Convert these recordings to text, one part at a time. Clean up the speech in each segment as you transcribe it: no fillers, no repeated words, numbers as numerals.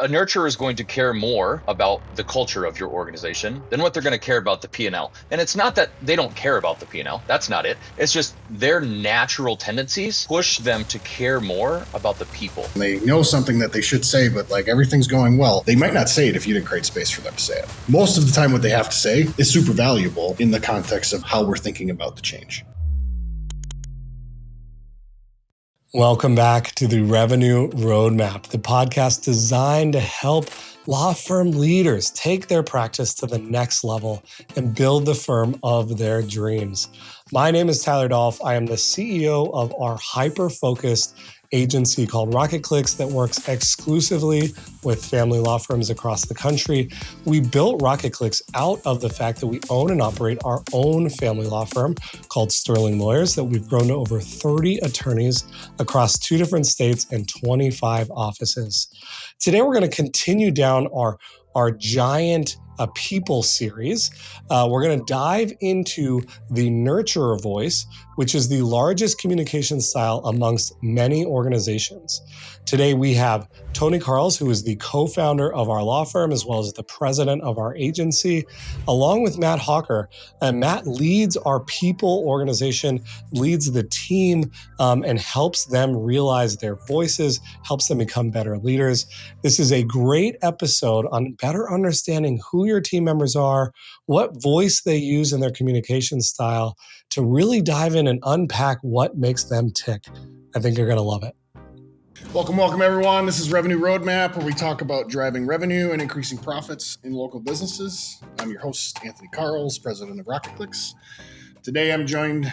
A nurturer is going to care more about the culture of your organization than what they're going to care about the P&L. And it's not that they don't care about the P&L. That's not it. It's just their natural tendencies push them to care more about the people. They know something that they should say, but like everything's going well. They might not say it if you didn't create space for them to say it. Most of the time, what they have to say is super valuable in the context of how we're thinking about the change. Welcome back to the Revenue Roadmap, the podcast designed to help law firm leaders take their practice to the next level and build the firm of their dreams. My name is Tyler Dolph. I am the CEO of our hyper-focused agency called Rocket Clicks that works exclusively with family law firms across the country. We built Rocket Clicks out of the fact that we own and operate our own family law firm called Sterling Lawyers that we've grown to over 30 attorneys across 2 different states and 25 offices. Today, we're going to continue down our giant people series. We're going to dive into the nurturer voice, which is the largest communication style amongst many organizations. Today, we have Tony Karls, who is the co-founder of our law firm, as well as the president of our agency, along with Matt Hawker. And Matt leads our people organization, leads the team, and helps them realize their voices, helps them become better leaders. This is a great episode on better understanding who your team members are, what voice they use in their communication style, to really dive in and unpack what makes them tick. I think you're going to love it. Welcome, everyone. This is Revenue Roadmap, where we talk about driving revenue and increasing profits in local businesses. I'm your host, Anthony Karls, president of Rocket Clicks. Today, I'm joined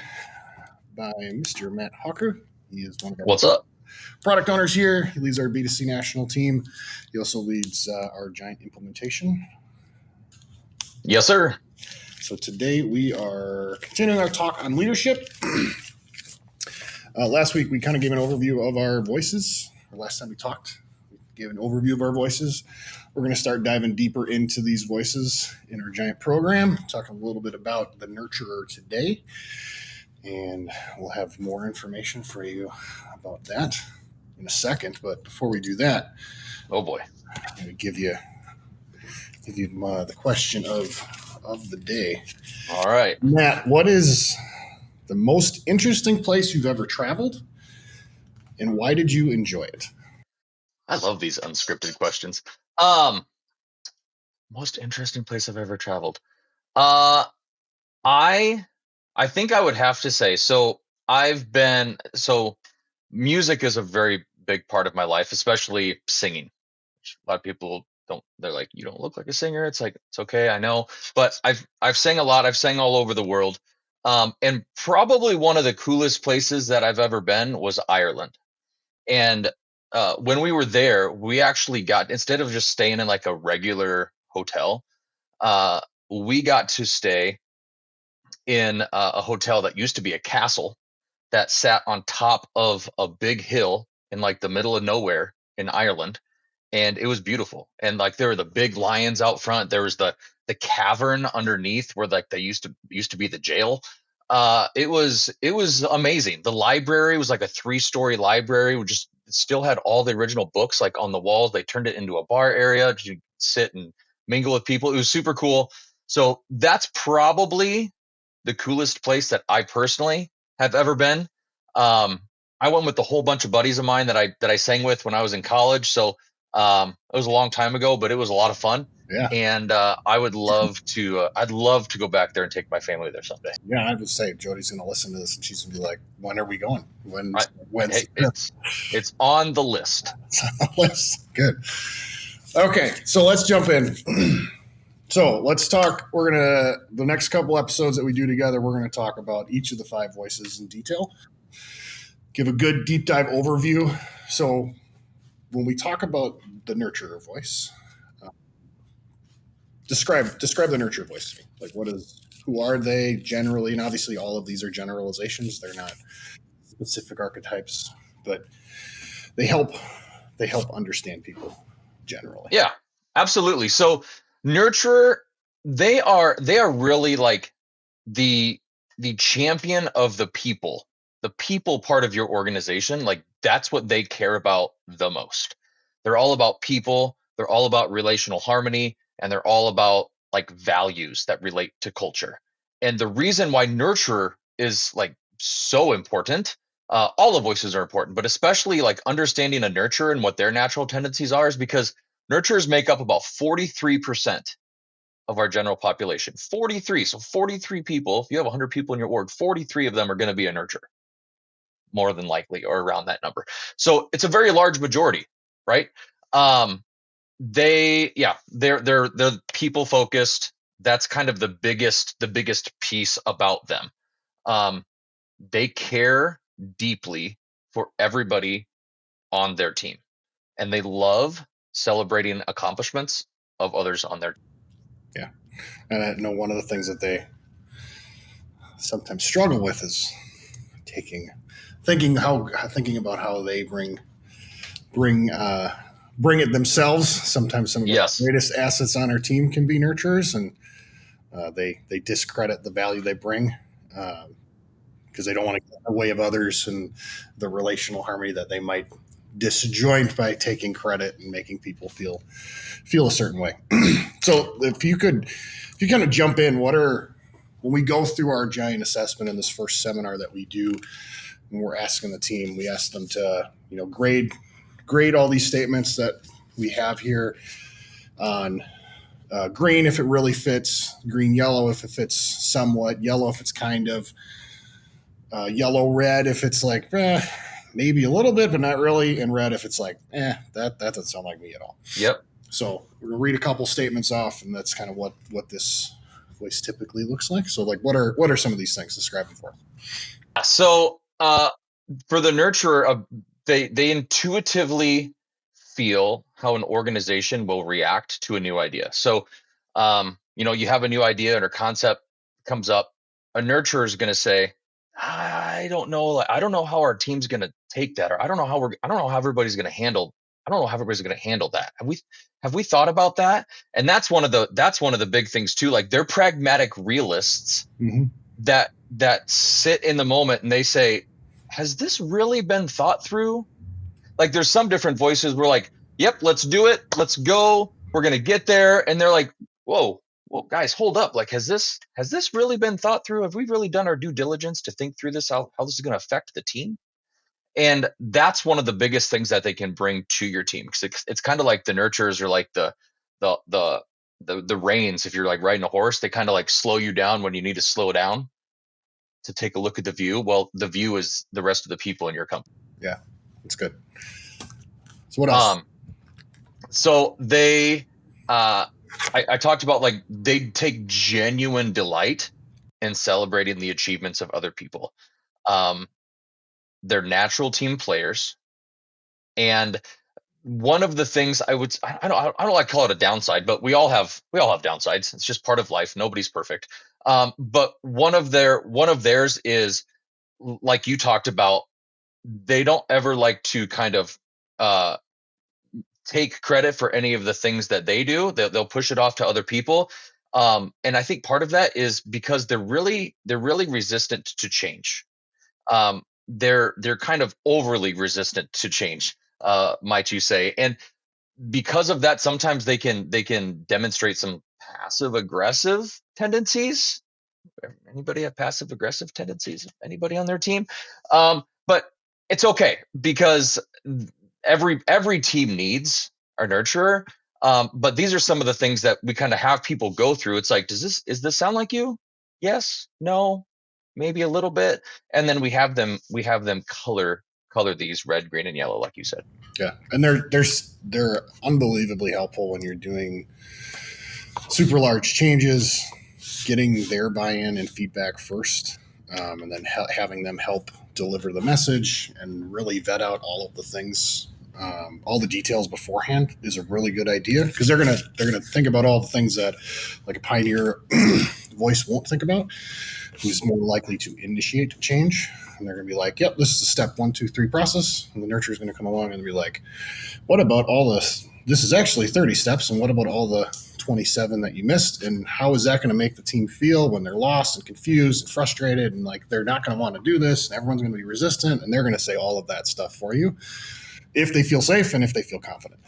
by Mr. Matt Hawker. He is one of our product owners here. He leads our B2C national team. He also leads our giant implementation. Yes, sir. So today we are continuing our talk on leadership. Last week, we kind of gave an overview of our voices. Last time we talked, we gave an overview of our voices. We're going to start diving deeper into these voices in our giant program, talk a little bit about the nurturer today, and we'll have more information for you about that in a second. But before we do that, oh boy, I'm going to give you the question of the day. All right, Matt, what is the most interesting place you've ever traveled, and why did you enjoy it? I love these unscripted questions. Most interesting place I've ever traveled. I think I would have to say, music is a very big part of my life, especially singing. A lot of people they're like, you don't look like a singer. It's like, it's okay, I know. But I've sang a lot. I've sang all over the world. And probably one of the coolest places that I've ever been was Ireland. And when we were there, we actually got, instead of just staying in like a regular hotel, we got to stay in a hotel that used to be a castle that sat on top of a big hill in like the middle of nowhere in Ireland. And it was beautiful. And like there were the big lions out front. There was the cavern underneath where like they used to be the jail. It was amazing. The library was like a 3-story library. We just still had all the original books like on the walls. They turned it into a bar area to sit and mingle with people. It was super cool. So that's probably the coolest place that I personally have ever been. I went with a whole bunch of buddies of mine that I sang with when I was in college. So it was a long time ago, but it was a lot of fun. Yeah. And I would love to. I'd love to go back there and take my family there someday. Yeah, I would say Jody's going to listen to this and she's going to be like, "When are we going? When's it's on the list." It's on the list. Good. Okay, so let's jump in. So let's talk. The next couple episodes that we do together, we're going to talk about each of the 5 voices in detail. Give a good deep dive overview. So when we talk about the nurturer voice, describe the nurturer voice to me. Like, who are they generally? And obviously all of these are generalizations. They're not specific archetypes, but they help understand people generally. Yeah, absolutely. So nurturer, they are really like the champion of the people part of your organization. Like that's what they care about the most. They're all about people. They're all about relational harmony, and they're all about like values that relate to culture. And the reason why nurture is like so important, all the voices are important, but especially like understanding a nurture and what their natural tendencies are, is because nurturers make up about 43% of our general population. 43. So 43 people, if you have 100 people in your org, 43 of them are going to be a nurturer, more than likely, or around that number. So it's a very large majority, right? They're people focused. That's kind of the biggest piece about them. They care deeply for everybody on their team, and they love celebrating accomplishments of others on their. Yeah, and I know one of the things that they sometimes struggle with is thinking about how they bring it themselves. Sometimes some of our Yes. greatest assets on our team can be nurturers, and they discredit the value they bring because they don't want to get in the way of others and the relational harmony that they might disjoint by taking credit and making people feel a certain way. So if you kind of jump in, when we go through our giant assessment in this first seminar that we do, when we're asking the team, we ask them to, grade all these statements that we have here on green if it really fits, green, yellow if it fits somewhat, yellow if it's kind of, yellow, red if it's like maybe a little bit but not really, and red if it's like that doesn't sound like me at all. Yep. So we're gonna read a couple statements off, and that's kind of what this voice typically looks like. So like what are some of these things? Describe them for us. So for the nurturer, they intuitively feel how an organization will react to a new idea. So you have a new idea or concept comes up. A nurturer is going to say, I don't know how our team's going to take that, or I don't know how everybody's going to handle that. Have we thought about that? And that's one of the big things too. Like, they're pragmatic realists that sit in the moment and they say, has this really been thought through? Like, there's some different voices where like, yep, let's do it, let's go, we're going to get there. And they're like, whoa, guys, hold up. Like, has this really been thought through? Have we really done our due diligence to think through this, how this is going to affect the team? And that's one of the biggest things that they can bring to your team, because it's kind of like the nurturers are like the reins. If you're like riding a horse, they kind of like slow you down when you need to slow down to take a look at the view. Well, the view is the rest of the people in your company. Yeah, that's good. So what else? So they, I talked about, like, they take genuine delight in celebrating the achievements of other people. They're natural team players, and one of the things I don't like to call it a downside, but we all have downsides. It's just part of life. Nobody's perfect. But one of theirs is, like you talked about, they don't ever like to kind of take credit for any of the things that they do. They'll push it off to other people. And I think part of that is because they're really resistant to change. They're kind of overly resistant to change, might you say. And because of that, sometimes they can demonstrate some passive aggressive tendencies. Anybody have passive aggressive tendencies? Anybody on their team? But it's okay, because every team needs a nurturer. But these are some of the things that we kind of have people go through. It's like, is this sound like you? Yes, no, maybe a little bit. And then we have them color these red, green, and yellow, like you said. Yeah, and they're unbelievably helpful when you're doing super large changes, getting their buy-in and feedback first, and then having them help deliver the message and really vet out all of the things, all the details beforehand is a really good idea, because they're gonna think about all the things that like a pioneer voice won't think about, who's more likely to initiate change. And they're going to be like, yep, this is a step 1, 2, 3 process. And the nurturer is going to come along and be like, what about all this? This is actually 30 steps. And what about all the 27 that you missed? And how is that going to make the team feel when they're lost and confused and frustrated? And like, they're not going to want to do this. And everyone's going to be resistant. And they're going to say all of that stuff for you. if they feel safe and if they feel confident.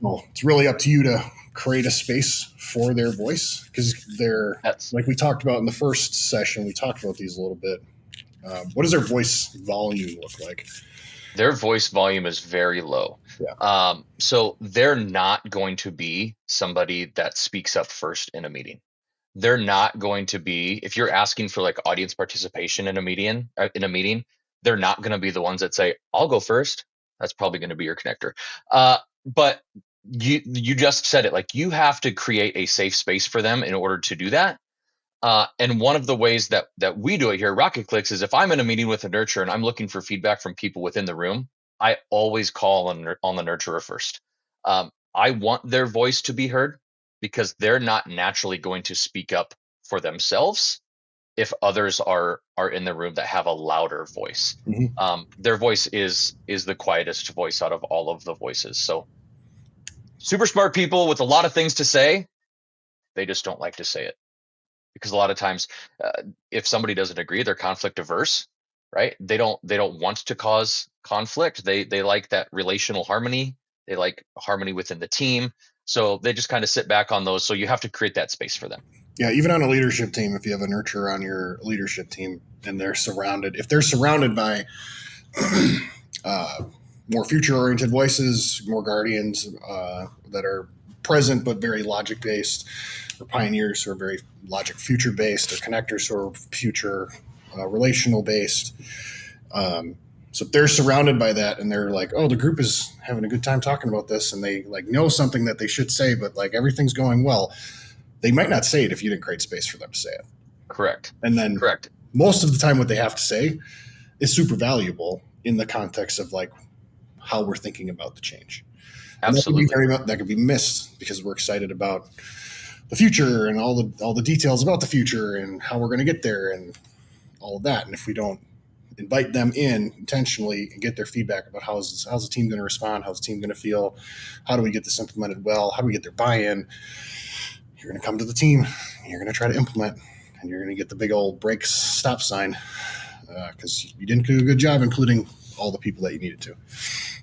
Well, it's really up to you to create a space for their voice, because they're, like we talked about in the first session, we talked about these a little bit. What does their voice volume look like? Their voice volume is very low. Yeah. So they're not going to be somebody that speaks up first in a meeting. They're not going to be, if you're asking for like audience participation in a meeting, they're not going to be the ones that say, I'll go first. That's probably going to be your connector. But you just said it, like you have to create a safe space for them in order to do that. And one of the ways that we do it here at Rocket Clicks is if I'm in a meeting with a nurturer and I'm looking for feedback from people within the room, I always call on the nurturer first. I want their voice to be heard because they're not naturally going to speak up for themselves if others are in the room that have a louder voice. Mm-hmm. Their voice is the quietest voice out of all of the voices. So super smart people with a lot of things to say, they just don't like to say it. Because a lot of times, if somebody doesn't agree, they're conflict averse, right? They don't want to cause conflict. They like that relational harmony. They like harmony within the team. So they just kind of sit back on those. So you have to create that space for them. Yeah, even on a leadership team, if you have a nurturer on your leadership team and if they're surrounded by more future-oriented voices, more guardians that are present but very logic-based, or pioneers who are very logic future-based, or connectors who are future relational-based. So if they're surrounded by that and they're like, oh, the group is having a good time talking about this, and they like know something that they should say, but like everything's going well, they might not say it if you didn't create space for them to say it. Correct. And then most of the time what they have to say is super valuable in the context of like how we're thinking about the change. Absolutely. That could be missed because we're excited about the future and all the details about the future and how we're going to get there and all of that. And if we don't invite them in intentionally and get their feedback about how's the team going to respond, how's the team going to feel, how do we get this implemented well, how do we get their buy-in, you're going to come to the team, you're going to try to implement, and you're going to get the big old break stop sign because you didn't do a good job including all the people that you needed to.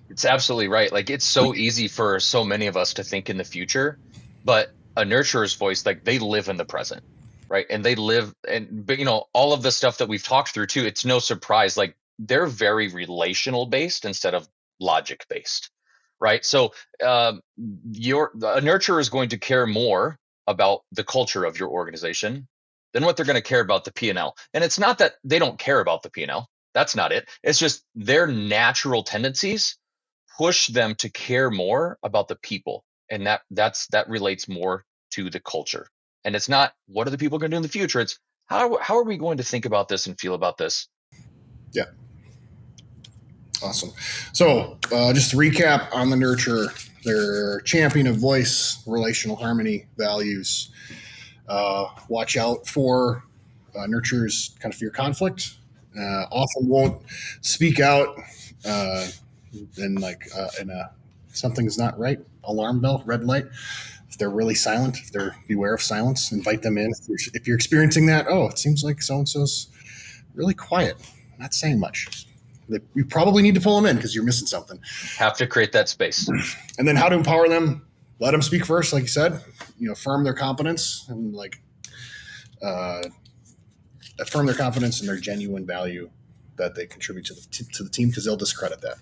It's absolutely right. Like it's so easy for so many of us to think in the future, but a nurturer's voice, like they live in the present, right? And they live, but all of the stuff that we've talked through too, it's no surprise. Like they're very relational based instead of logic based, right? So a nurturer is going to care more about the culture of your organization than what they're going to care about the P&L. And it's not that they don't care about the P&L. That's not it. It's just their natural tendencies push them to care more about the people. And that relates more to the culture. And it's not what are the people going to do in the future? It's how are we going to think about this and feel about this? Yeah. Awesome. So just to recap on the nurturer, they're champion of voice, relational harmony, values. Watch out for nurturers kind of fear conflict. Often won't speak out and like something's not right, alarm bell, red light. If they're really silent, if they're beware of silence, invite them in. If you're experiencing that, oh, it seems like so-and-so's really quiet, not saying much. We probably need to pull them in because you're missing something. Have to create that space. And then how to empower them, let them speak first, like you said, affirm their competence and affirm their competence and their genuine value that they contribute to the team, because they'll discredit that.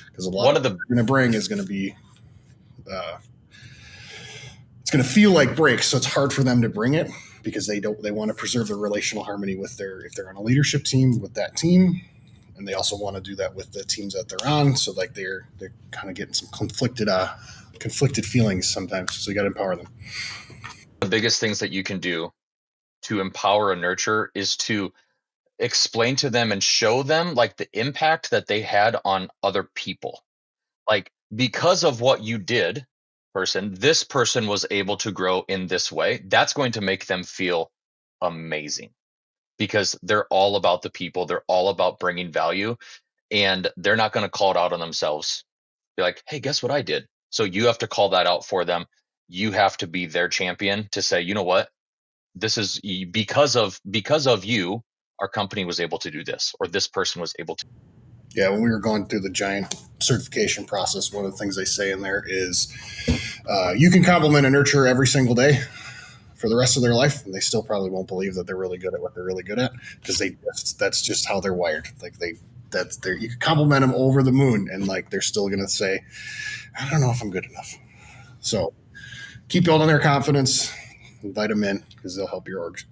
Because a lot of what they're going to bring is going to be it's going to feel like breaks, so it's hard for them to bring it because they want to preserve their relational harmony with if they're on a leadership team with that team, and they also want to do that with the teams that they're on. So like they're kind of getting some conflicted feelings sometimes. So you got to empower them. The biggest things that you can do to empower a nurturer is to explain to them and show them like the impact that they had on other people. Like because of what you did, this person was able to grow in this way. That's going to make them feel amazing because they're all about the people. They're all about bringing value, and they're not going to call it out on themselves. Be like, hey, guess what I did? So you have to call that out for them. You have to be their champion to say, you know what? This is because of you, our company was able to do this, or this person was able to. Yeah, when we were going through the giant certification process, one of the things they say in there is you can compliment a nurturer every single day for the rest of their life, and they still probably won't believe that they're really good at what they're really good at, because that's just how they're wired. Like you can compliment them over the moon, and like they're still gonna say, I don't know if I'm good enough. So keep building their confidence, invite them in, because they'll help your orgs.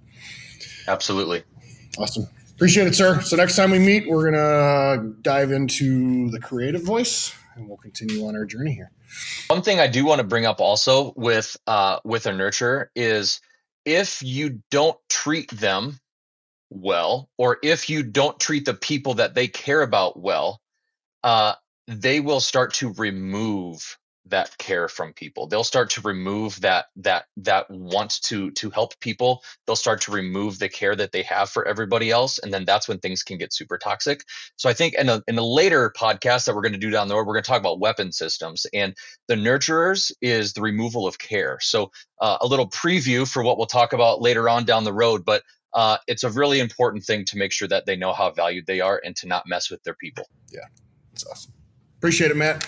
Absolutely. Awesome. Appreciate it, sir. So next time we meet, we're gonna dive into the creative voice, and we'll continue on our journey here. One thing I do want to bring up also with a nurturer is, if you don't treat them well, or if you don't treat the people that they care about well, they will start to remove that care from people. They'll start to remove that wants to help people. They'll start to remove the care that they have for everybody else, and then that's when things can get super toxic. So I think in a later podcast that we're going to do down the road, we're going to talk about weapon systems, and the nurturers is the removal of care. So a little preview for what we'll talk about later on down the road, but it's a really important thing to make sure that they know how valued they are and to not mess with their people. Yeah, that's awesome. Appreciate it, Matt.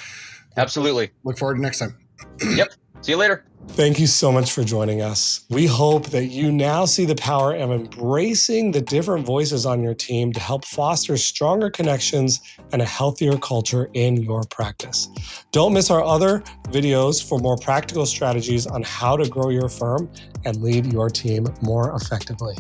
Absolutely. Look forward to next time. Yep. See you later. Thank you so much for joining us. We hope that you now see the power of embracing the different voices on your team to help foster stronger connections and a healthier culture in your practice. Don't miss our other videos for more practical strategies on how to grow your firm and lead your team more effectively.